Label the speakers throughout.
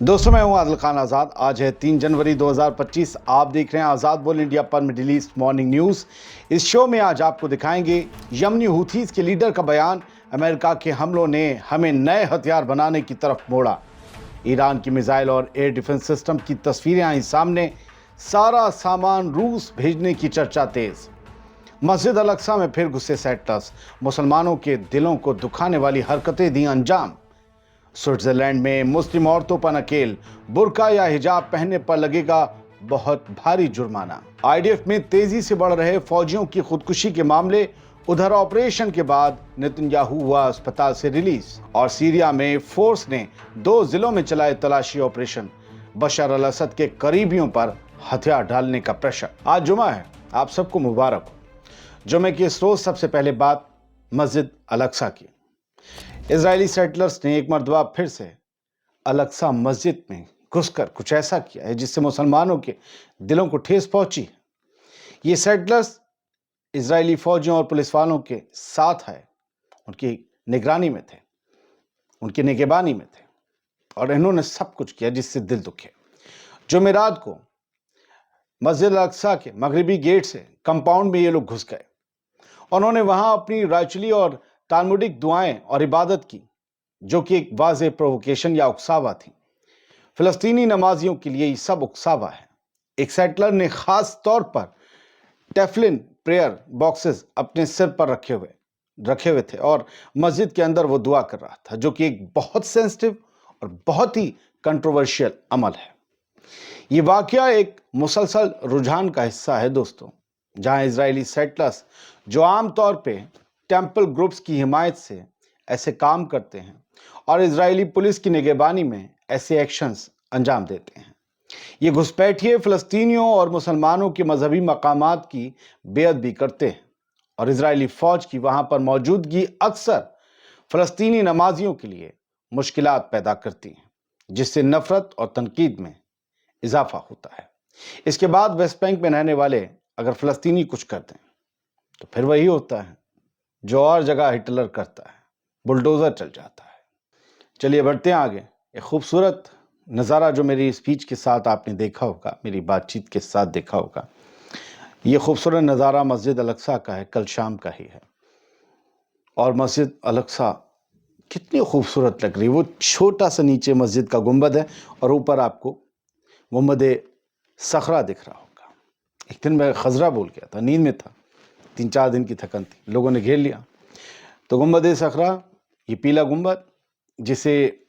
Speaker 1: दोस्तों मैं हूं आदिल खान आज़ाद। आज है 3 जनवरी 2025। आप देख रहे हैं आज़ाद बोल इंडिया पर मिडिल ईस्ट मॉर्निंग न्यूज़। इस शो में आज आपको दिखाएंगे यमनी हूथीज़ के लीडर का बयान, अमेरिका के हमलों ने हमें नए हथियार बनाने की तरफ मोड़ा, ईरान की मिसाइल और एयर डिफेंस सिस्टम की तस्वीरें आई सामने, सारा सामान रूस भेजने की चर्चा तेज, मस्जिद अल अक्सा में फिर घुसे सेटलर्स, मुसलमानों के दिलों को दुखाने वाली हरकतें दी अंजाम, स्विट्जरलैंड में मुस्लिम औरतों पर नकेल, बुर्का या हिजाब पहनने पर लगेगा बहुत भारी जुर्माना। आईडीएफ में तेजी से बढ़ रहे फौजियों की खुदकुशी के मामले, उधर ऑपरेशन के बाद नेतन्याहू हुआ अस्पताल से रिलीज, और सीरिया में फोर्स ने 2 जिलों में चलाए तलाशी ऑपरेशन, बशर अल असद के करीबियों पर हथियार डालने का प्रेशर। आज जुमा है, आप सबको मुबारक हो। जुमे की इस रोज सबसे पहले बात मस्जिद अल अक्सा की। इजरायली सेटलर्स ने एक मर्तबा फिर से अल अक्सा मस्जिद में घुसकर कुछ ऐसा किया है जिससे मुसलमानों के दिलों को ठेस पहुंची। ये सेटलर्स इजरायली फौजियों और पुलिस वालों के साथ है, उनकी निगरानी में थे, उनकी निगहबानी में थे, और इन्होंने सब कुछ किया जिससे दिल दुखे। जुमेरात को मस्जिद अल अक्सा के मगरिबी गेट से कंपाउंड में ये लोग घुस गए। उन्होंने वहां अपनी राइचुअली और तालमुडिक दुआएं और इबादत की, जो कि एक वाज़ेह प्रोवोकेशन या उकसावा थी। फिलिस्तीनी नमाजियों के लिए ये सब उकसावा है। एक सेटलर ने खास तौर पर टेफलिन प्रेयर बॉक्सेस अपने सिर पर रखे हुए थे और मस्जिद के अंदर वो दुआ कर रहा था, जो कि एक बहुत सेंसिटिव और बहुत ही कंट्रोवर्शियल अमल है। ये वाकया एक मुसलसल रुझान का हिस्सा है दोस्तों, जहां इजरायली सेटलर्स जो आमतौर पे टेंपल ग्रुप्स की हिमायत से ऐसे काम करते हैं और इजरायली पुलिस की निगहबानी में ऐसे एक्शंस अंजाम देते हैं। ये घुसपैठिए फिलिस्तीनियों और मुसलमानों के मजहबी मकामात की बेअदबी करते हैं, और इजरायली फौज की वहां पर मौजूदगी अक्सर फिलिस्तीनी नमाजियों के लिए मुश्किलात पैदा करती है, जिससे नफरत और तनकीद में इजाफा होता है। इसके बाद वेस्ट बैंक में रहने वाले अगर फिलिस्तीनी कुछ करते हैं तो फिर वही होता है जो और जगह हिटलर करता है, बुलडोजर चल जाता है। चलिए बढ़ते हैं आगे। एक खूबसूरत नज़ारा जो मेरी स्पीच के साथ आपने देखा होगा, मेरी बातचीत के साथ देखा होगा, ये खूबसूरत नज़ारा मस्जिद अल अक्सा का है, कल शाम का ही है। और मस्जिद अल अक्सा कितनी खूबसूरत लग रही है। वो छोटा सा नीचे मस्जिद का गुंबद है और ऊपर आपको गुंबद सखरा दिख रहा होगा। एक दिन मैं खजरा बोल गया था, नींद में था, 3-4 दिन की थकन थी, लोगों ने घेर लिया। तो गुंबद सखरा, ये पीला गुंबद जिसे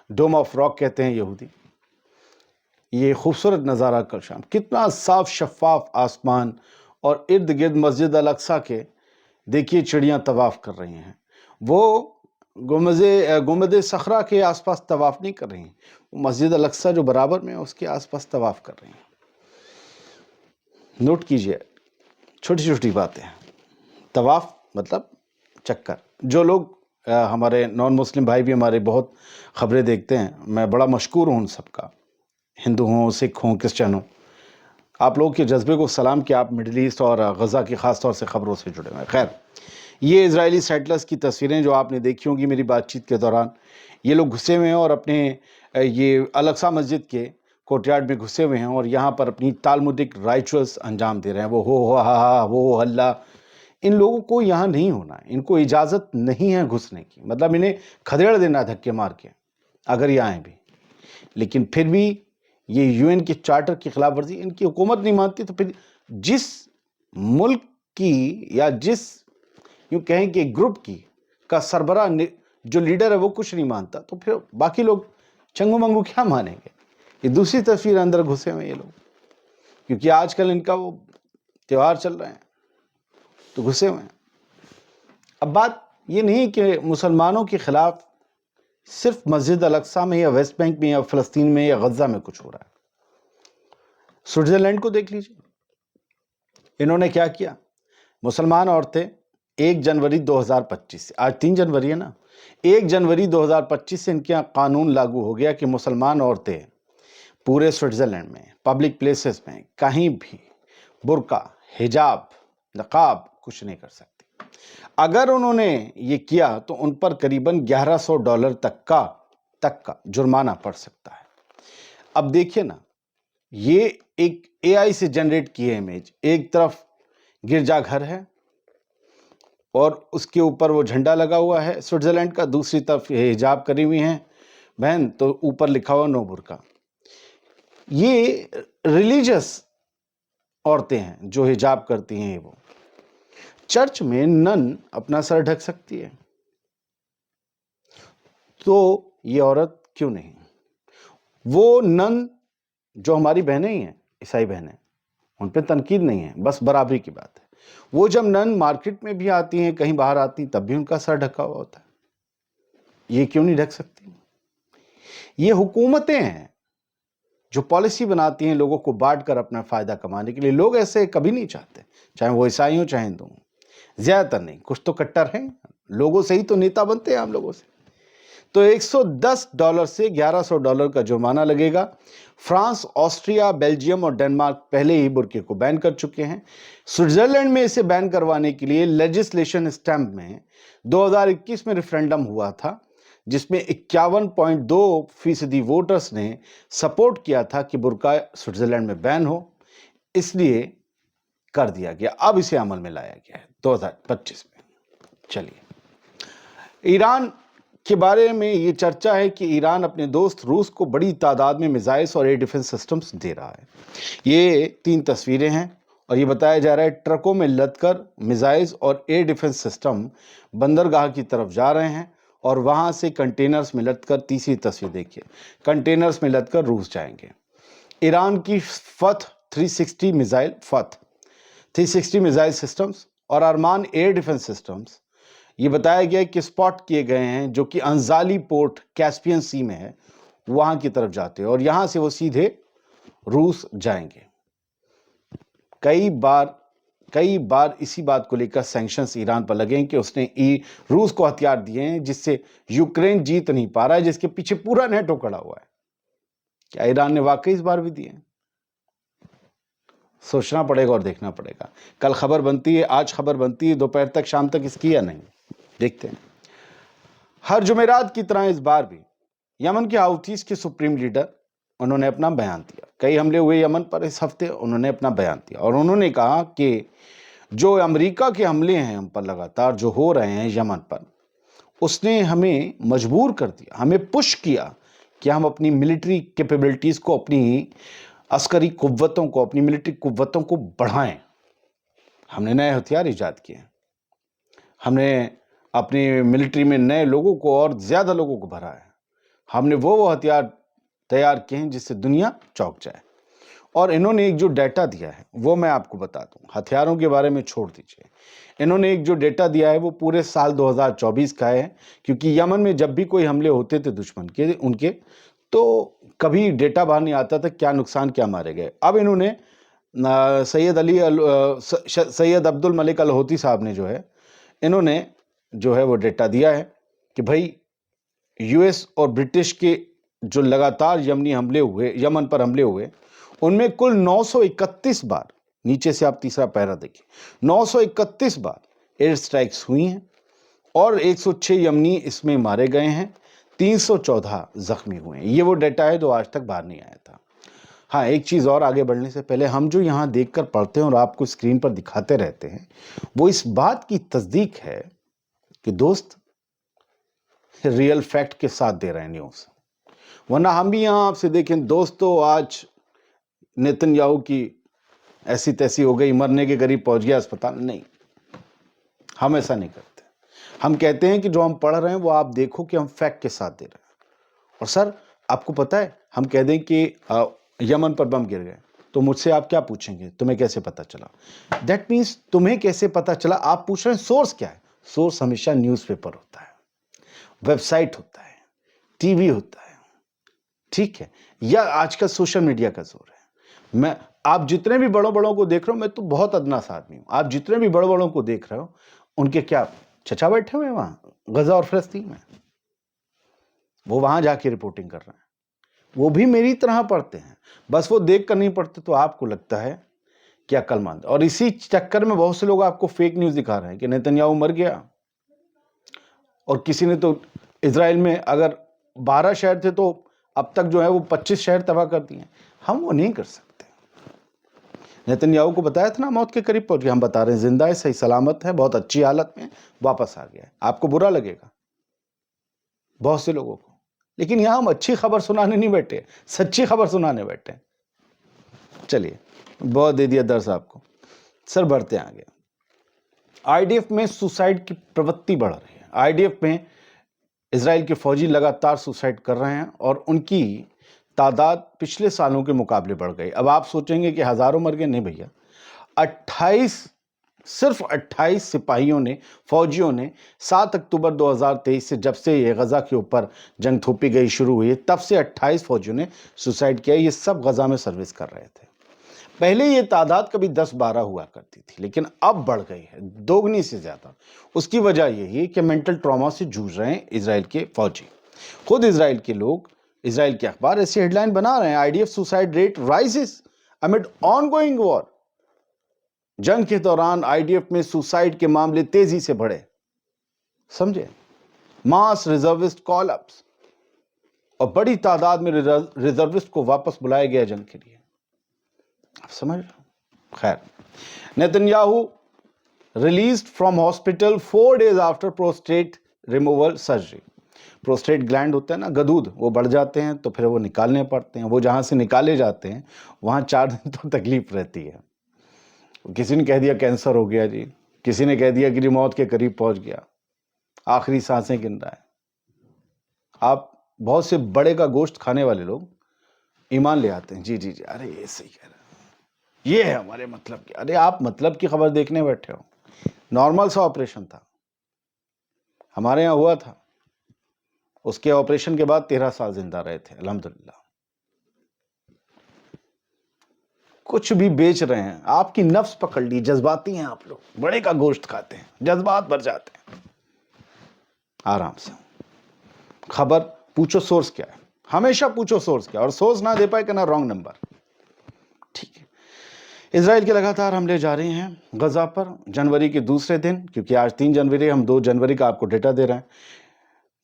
Speaker 1: डोम ऑफ रॉक कहते हैं यहूदी, ये खूबसूरत नज़ारा कल शाम, कितना साफ शफाफ आसमान, और इर्द गिर्द मस्जिद अल अक्सा के देखिए चिड़ियाँ तवाफ़ कर रही हैं। वो गुंबद सखरा के आसपास तवाफ़ नहीं कर रही हैं, वो मस्जिद अल अक्सा जो बराबर में है उसके आसपास तवाफ़ कर रही हैं। नोट कीजिए, छोटी छोटी बातें हैं। तवाफ़ मतलब चक्कर। जो लोग हमारे नॉन मुस्लिम भाई भी हमारे बहुत ख़बरें देखते हैं, मैं बड़ा मशकूर हूँ उन सबका, हिंदू हों, सिख हों, क्रिश्चियन हों। आप लोगों के जज्बे को सलाम कि आप मिडिल ईस्ट और गज़ा की ख़ास तौर से ख़बरों से जुड़े हुए हैं। खैर, ये इजरायली सेटलर्स की तस्वीरें जो आपने देखी होंगी मेरी बातचीत के दौरान, ये लोग घुसे हुए हैं और अपने ये अल अक्सा मस्जिद के कोर्टयार्ड में घुसे हुए हैं और यहाँ पर अपनी तालमुदिक राइचुअल्स अंजाम दे रहे हैं। वो हो हा वो हल्ला, इन लोगों को यहाँ नहीं होना है, इनको इजाज़त नहीं है घुसने की, मतलब इन्हें खदेड़ देना धक्के मार के अगर ये आए भी। लेकिन फिर भी ये यूएन के चार्टर की खिलाफ वर्जी इनकी हुकूमत नहीं मानती, तो फिर जिस मुल्क की या जिस यूँ कहें कि ग्रुप की का सरबरा जो लीडर है वो कुछ नहीं मानता, तो फिर बाकी लोग चंगू मंगू क्या मानेंगे। ये दूसरी तस्वीर अंदर घुसे हुए ये लोग, क्योंकि आजकल इनका वो त्यौहार चल रहे हैं तो घुसे हुए हैं। अब बात ये नहीं कि मुसलमानों के खिलाफ सिर्फ मस्जिद अल अक्सा में या वेस्ट बैंक में या फ़लस्तीन में या गज़ा में कुछ हो रहा है। स्विट्जरलैंड को देख लीजिए, इन्होंने क्या किया। मुसलमान औरतें 1 जनवरी 2025 से, आज 3 जनवरी है ना, 1 जनवरी 2025 से इनके यहाँ कानून लागू हो गया कि मुसलमान औरतें पूरे स्विट्जरलैंड में पब्लिक प्लेसेस में कहीं भी बुर्का, हिजाब, नकाब कुछ नहीं कर सकती। अगर उन्होंने ये किया तो उन पर करीबन $1100 तक का जुर्माना पड़ सकता है। अब देखिए ना, ये एक AI से जनरेट की है इमेज। एक तरफ गिरजाघर है और उसके ऊपर वो झंडा लगा हुआ है स्विट्जरलैंड का, दूसरी तरफ ये हिजाब करी हुई हैं बहन, तो ऊपर लिखा हुआ नो बुर्का। ये रिलीजियस औरतें हैं जो हिजाब करती हैं। वो चर्च में नन अपना सर ढक सकती है, तो ये औरत क्यों नहीं? वो नन जो हमारी बहनें ही हैं, ईसाई बहनें, उन पे तनकीद नहीं है, बस बराबरी की बात है। वो जब नन मार्केट में भी आती हैं, कहीं बाहर आती, तब भी उनका सर ढका हुआ होता है। ये क्यों नहीं ढक सकती? ये हुकूमतें हैं जो पॉलिसी बनाती हैं लोगों को बांट कर अपना फायदा कमाने के लिए। लोग ऐसे कभी नहीं चाहते, चाहे वो ईसाई हो चाहे हिंदू हो। ज्यादातर नहीं, कुछ तो कट्टर हैं। लोगों से ही तो नेता बनते हैं हम लोगों से। तो $110 से $1100 का जुर्माना लगेगा। फ्रांस, ऑस्ट्रिया, बेल्जियम और डेनमार्क पहले ही बुर्के को बैन कर चुके हैं। स्विट्जरलैंड में इसे बैन करवाने के लिए लेजिस्लेशन स्टैम्प में 2021 में रेफरेंडम हुआ था, जिसमें 51.2% वोटर्स ने सपोर्ट किया था कि बुर्का स्विट्जरलैंड में बैन हो, इसलिए कर दिया गया। अब इसे अमल में लाया गया है 2025 में। चलिए, ईरान के बारे में ये चर्चा है कि ईरान अपने दोस्त रूस को बड़ी तादाद में मिसाइल्स और एयर डिफेंस सिस्टम्स दे रहा है। ये 3 तस्वीरें हैं और ये बताया जा रहा है ट्रकों में लदकर मिसाइल्स और एयर डिफेंस सिस्टम बंदरगाह की तरफ जा रहे हैं और वहां से कंटेनर्स में लदकर, तीसरी तस्वीर देखिए, कंटेनर्स में लदकर रूस जाएंगे। ईरान की फथ 360 मिसाइल सिस्टम्स और अरमान एयर डिफेंस सिस्टम्स, ये बताया गया है कि स्पॉट किए गए हैं, जो कि अंजाली पोर्ट कैस्पियन सी में है, वहां की तरफ जाते हैं और यहां से वो सीधे रूस जाएंगे। कई बार इसी बात को लेकर सैंक्शंस ईरान पर लगे हैं कि उसने रूस को हथियार दिए हैं जिससे यूक्रेन जीत नहीं पा रहा है, जिसके पीछे पूरा नेटो खड़ा हुआ है। क्या ईरान ने वाकई इस बार भी दिए? सोचना पड़ेगा और देखना पड़ेगा। कल खबर बनती है, आज खबर बनती है, दोपहर तक शाम तक इसकी या नहीं, देखते हैं। हर जुमेरात की तरह इस बार भी यमन के हाउथीज के सुप्रीम लीडर, उन्होंने अपना बयान दिया। कई हमले हुए यमन पर इस हफ्ते, उन्होंने अपना बयान दिया और उन्होंने कहा कि जो अमेरिका के हमले हैं हम पर लगातार जो हो रहे हैं यमन पर, उसने हमें मजबूर कर दिया, हमें पुश किया कि हम अपनी मिलिट्री कैपेबिलिटीज को, अपनी अस्करी कुव्वतों को, अपनी मिलिट्री कुव्वतों को बढ़ाएं। हमने नए हथियार इजाद किए, हमने अपनी मिलिट्री में नए लोगों को और ज्यादा लोगों को भरा है, हमने वो हथियार तैयार किए हैं जिससे दुनिया चौंक जाए। और इन्होंने एक जो डेटा दिया है वो मैं आपको बता दूं, हथियारों के बारे में छोड़ दीजिए। इन्होंने एक जो डेटा दिया है वो पूरे साल 2024 का है, क्योंकि यमन में जब भी कोई हमले होते थे दुश्मन के, उनके, तो कभी डेटा बाहर नहीं आता था क्या नुकसान, क्या मारे गए। अब इन्होंने सैयद अब्दुल मलिक अल हौती साहब ने जो है, इन्होंने जो है वो डेटा दिया है कि भाई यूएस और ब्रिटिश के जो लगातार यमन पर हमले हुए, उनमें कुल 931 बार, नीचे से आप तीसरा पैरा देखिए, 931 बार एयर स्ट्राइक्स हुई हैं और 106 यमनी इसमें मारे गए हैं, 314 जख्मी हुए हैं। ये वो डेटा है जो आज तक बाहर नहीं आया था। हाँ, एक चीज़ और आगे बढ़ने से पहले, हम जो यहाँ देखकर पढ़ते हैं और आपको स्क्रीन पर दिखाते रहते हैं, वो इस बात की तस्दीक है कि दोस्त रियल फैक्ट के साथ दे रहे हैं न्यूज़। वरना हम भी यहाँ आपसे देखें दोस्तों, आज नेतन्याहू की ऐसी तैसी हो गई, मरने के करीब पहुंच गया अस्पताल, नहीं, हम ऐसा नहीं करते। हम कहते हैं कि जो हम पढ़ रहे हैं वो आप देखो कि हम फैक्ट के साथ दे रहे हैं। और सर, आपको पता है, हम कह दें कि यमन पर बम गिर गए, तो मुझसे आप क्या पूछेंगे, तुम्हें कैसे पता चला? दैट मीन्स तुम्हें कैसे पता चला, आप पूछ रहे हैं सोर्स क्या है। सोर्स हमेशा न्यूज़पेपर होता है, वेबसाइट होता है, टीवी होता है, ठीक है, या आजकल सोशल मीडिया का जोर है। आप जितने भी बड़ों को देख रहे हो, मैं तो बहुत अदना सा आदमी हूं, आप जितने भी बड़ों को देख रहे हो, उनके क्या चचा बैठे हुए हैं वहां गजा और फिलिस्तीन में, वो वहां जाके रिपोर्टिंग कर रहे हैं, वो भी मेरी तरह पढ़ते हैं, बस वो देख कर नहीं पढ़ते। तो आपको लगता है कि अक्लमंद, और इसी चक्कर में बहुत से लोग आपको फेक न्यूज दिखा रहे हैं कि नेतन्याहू मर गया। और किसी ने तो इजराइल में अगर 12 शहर थे तो اب تک جو ہے وہ 25 شہر تباہ کر دیے ہیں. ہم وہ نہیں کر سکتے. نیتن یاہو کو بتایا تھا نا موت کے قریب پہنچ گیا. ہم بتا رہے ہیں زندہ ہے, صحیح سلامت ہے, بہت اچھی حالت میں واپس آ گیا ہے. آپ کو برا لگے گا بہت سے لوگوں کو, لیکن یہاں ہم اچھی خبر سنانے نہیں بیٹھے, سچی خبر سنانے بیٹھے. چلیے بہت دے دیا درس آپ کو, سر بڑھتے ہیں آگے. آئی ڈی ایف میں سوسائڈ کی پروتی بڑھ رہی ہے. آئی ڈی ایف میں اسرائیل کے فوجی لگاتار سوسائڈ کر رہے ہیں اور ان کی تعداد پچھلے سالوں کے مقابلے بڑھ گئی. اب آپ سوچیں گے کہ ہزاروں مر گئے, نہیں بھیا, 28 سپاہیوں نے, فوجیوں نے 7 اکتوبر 2023 سے, جب سے یہ غزہ کے اوپر جنگ تھوپی گئی شروع ہوئی, تب سے 28 فوجیوں نے سوسائڈ کیا. یہ سب غزہ میں سروس کر رہے تھے. پہلے یہ تعداد کبھی 10-12 ہوا کرتی تھی, لیکن اب بڑھ گئی ہے, دوگنی سے زیادہ. اس کی وجہ یہی کہ مینٹل ٹراما سے جوجھ رہے ہیں اسرائیل کے فوجی. خود اسرائیل کے لوگ, اسرائیل کے اخبار ایسی ہیڈ لائن بنا رہے ہیں, I D F suicide rate rises amid ongoing war. جنگ کے دوران آئی ڈی ایف میں سوسائڈ کے معاملے تیزی سے بڑھے. سمجھے؟ ماس ریزروسٹ کال اپس, اور بڑی تعداد میں ریزروسٹ کو واپس بلایا گیا جنگ کے لیے. آپ سمجھ رہے ہیں؟ خیر, Nitin Yahoo released from hospital 4 days after prostate removal surgery. Prostate gland ہوتا ہے نا, گدود, وہ بڑھ جاتے ہیں تو پھر وہ نکالنے پڑتے ہیں. وہ جہاں سے نکالے جاتے ہیں وہاں 4 دن تو تکلیف رہتی ہے. کسی نے کہہ دیا کینسر ہو گیا جی, کسی نے کہہ دیا کہ موت کے قریب پہنچ گیا, آخری سانسیں گن رہا ہے. آپ بہت سے بڑے کا گوشت کھانے والے لوگ ایمان لے آتے ہیں, جی جی جی, ارے یہ صحیح کہہ رہا ہے, یہ ہے ہمارے مطلب کی. ارے آپ مطلب کی خبر دیکھنے بیٹھے ہو. نارمل سا آپریشن تھا, ہمارے یہاں ہوا تھا. اس کے آپریشن کے بعد 13 سال زندہ رہے تھے الحمدللہ. کچھ بھی بیچ رہے ہیں, آپ کی نفس پکڑ لی, جذباتی ہیں آپ لوگ, بڑے کا گوشت کھاتے ہیں, جذبات بھر جاتے ہیں. آرام سے خبر پوچھو سورس کیا ہے, ہمیشہ پوچھو سورس کیا, اور سورس نہ دے پائے کہ نا رانگ نمبر. ٹھیک ہے. اسرائیل کے لگاتار حملے جاری ہیں غزہ پر. جنوری کے دوسرے دن, کیونکہ آج 3 جنوری, ہم 2 جنوری کا آپ کو ڈیٹا دے رہے ہیں.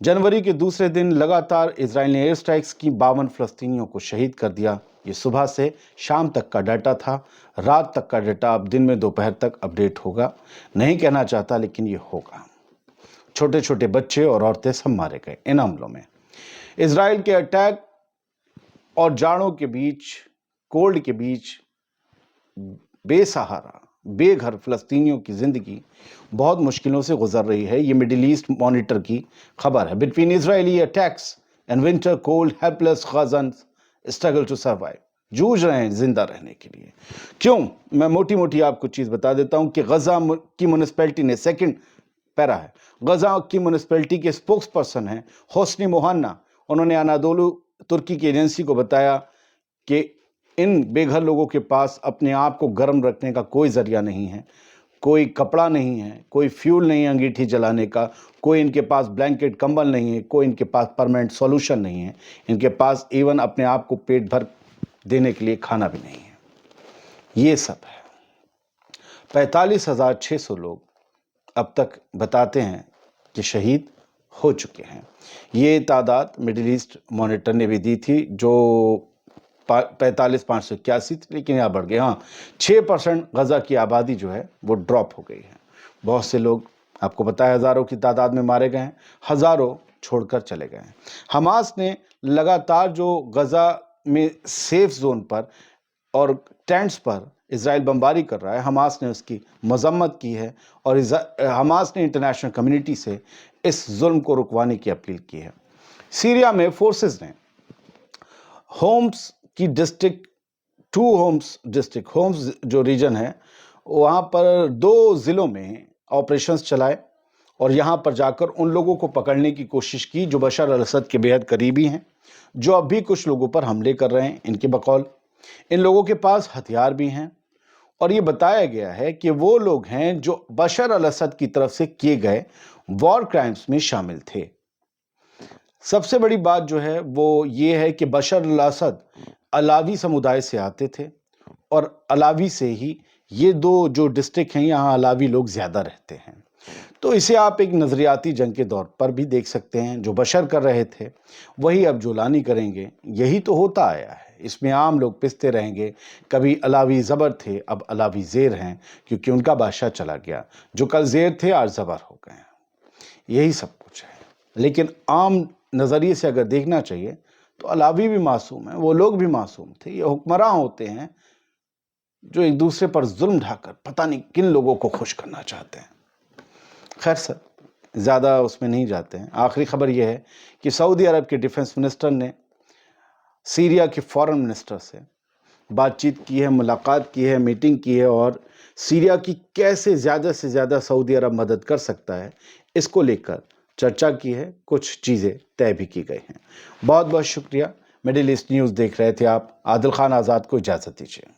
Speaker 1: جنوری کے دوسرے دن لگاتار اسرائیل نے ایئر سٹرائکس کی, 52 فلسطینیوں کو شہید کر دیا. یہ صبح سے شام تک کا ڈیٹا تھا, رات تک کا ڈیٹا اب دن میں دوپہر تک اپڈیٹ ہوگا. نہیں کہنا چاہتا لیکن یہ ہوگا. چھوٹے چھوٹے بچے اور عورتیں سب مارے گئے ان حملوں میں. اسرائیل کے اٹیک اور جاڑوں کے بیچ, کولڈ کے بیچ, بے سہارا, بے گھر فلسطینیوں کی زندگی بہت مشکلوں سے گزر رہی ہے. یہ مڈل ایسٹ مانیٹر کی خبر ہے. Between Israeli attacks and winter cold, helpless Gazans struggle to survive. جوجھ رہے ہیں زندہ رہنے کے لیے. کیوں؟ میں موٹی موٹی آپ کو چیز بتا دیتا ہوں کہ غزہ کی میونسپلٹی نے, سیکنڈ پیرا ہے, غزہ کی میونسپلٹی کے اسپوکس پرسن ہیں حسنی موہنا. انہوں نے انادولو ترکی کی ایجنسی کو بتایا کہ ان بے گھر لوگوں کے پاس اپنے آپ کو گرم رکھنے کا کوئی ذریعہ نہیں ہے, کوئی کپڑا نہیں ہے, کوئی فیول نہیں ہے انگیٹھی جلانے کا, کوئی ان کے پاس بلینکٹ کمبل نہیں ہے, کوئی ان کے پاس پرماننٹ سولوشن نہیں ہے, ان کے پاس ایون اپنے آپ کو پیٹ بھر دینے کے لیے کھانا بھی نہیں ہے. یہ سب ہے. 45,600 لوگ اب تک بتاتے ہیں کہ شہید ہو چکے ہیں. یہ تعداد مڈل ایسٹ مانیٹر نے بھی دی تھی جو 45,581 تھی, لیکن یہاں بڑھ گئے. ہاں 6% غزہ کی آبادی جو ہے وہ ڈراپ ہو گئی ہے. بہت سے لوگ, آپ کو پتہ ہے, ہزاروں کی تعداد میں مارے گئے ہیں, ہزاروں چھوڑ کر چلے گئے ہیں. حماس نے لگاتار جو غزہ میں سیف زون پر اور ٹینٹس پر اسرائیل بمباری کر رہا ہے, حماس نے اس کی مذمت کی ہے, اور حماس نے انٹرنیشنل کمیونٹی سے اس ظلم کو رکوانے کی اپیل کی ہے. سیریا میں فورسز نے ہومس کی ڈسٹرکٹ, 2 ہومس جو ریجن ہے وہاں پر 2 ضلعوں میں آپریشنز چلائے, اور یہاں پر جا کر ان لوگوں کو پکڑنے کی کوشش کی جو بشار الاسد کے بے حد قریبی ہیں, جو اب بھی کچھ لوگوں پر حملے کر رہے ہیں. ان کے بقول ان لوگوں کے پاس ہتھیار بھی ہیں, اور یہ بتایا گیا ہے کہ وہ لوگ ہیں جو بشار الاسد کی طرف سے کیے گئے وار کرائمز میں شامل تھے. سب سے بڑی بات جو ہے وہ یہ ہے کہ بشار الاسد علاوی سمودائے سے آتے تھے, اور علاوی سے ہی یہ 2 جو ڈسٹرکٹ ہیں یہاں علاوی لوگ زیادہ رہتے ہیں. تو اسے آپ ایک نظریاتی جنگ کے دور پر بھی دیکھ سکتے ہیں۔ جو بشر کر رہے تھے وہی اب جولانی کریں گے، یہی تو ہوتا آیا ہے۔ اس میں عام لوگ پستے رہیں گے، کبھی علاوی زبر تھے اب علاوی زیر ہیں، کیونکہ ان کا بادشاہ چلا گیا۔ جو کل زیر تھے آج زبر ہو گئے ہیں، یہی سب کچھ ہے۔ لیکن عام نظریے سے اگر دیکھنا چاہیے تو علاوی بھی معصوم ہیں، وہ لوگ بھی معصوم تھے۔ یہ حکمراں ہوتے ہیں جو ایک دوسرے پر ظلم ڈھا کر پتہ نہیں کن لوگوں کو خوش کرنا چاہتے ہیں۔ خیر سر، زیادہ اس میں نہیں جاتے ہیں۔ آخری خبر یہ ہے کہ سعودی عرب کے ڈیفنس منسٹر نے سیریا کے فورن منسٹر سے بات چیت کی ہے، ملاقات کی ہے، میٹنگ کی ہے، اور سیریا کی کیسے زیادہ سے زیادہ سعودی عرب مدد کر سکتا ہے اس کو لے کر چرچا کی ہے۔ کچھ چیزیں طے بھی کی گئی ہیں۔ بہت بہت شکریہ۔ مڈل ایسٹ نیوز دیکھ رہے تھے آپ۔ عادل خان آزاد کو اجازت دیجیے۔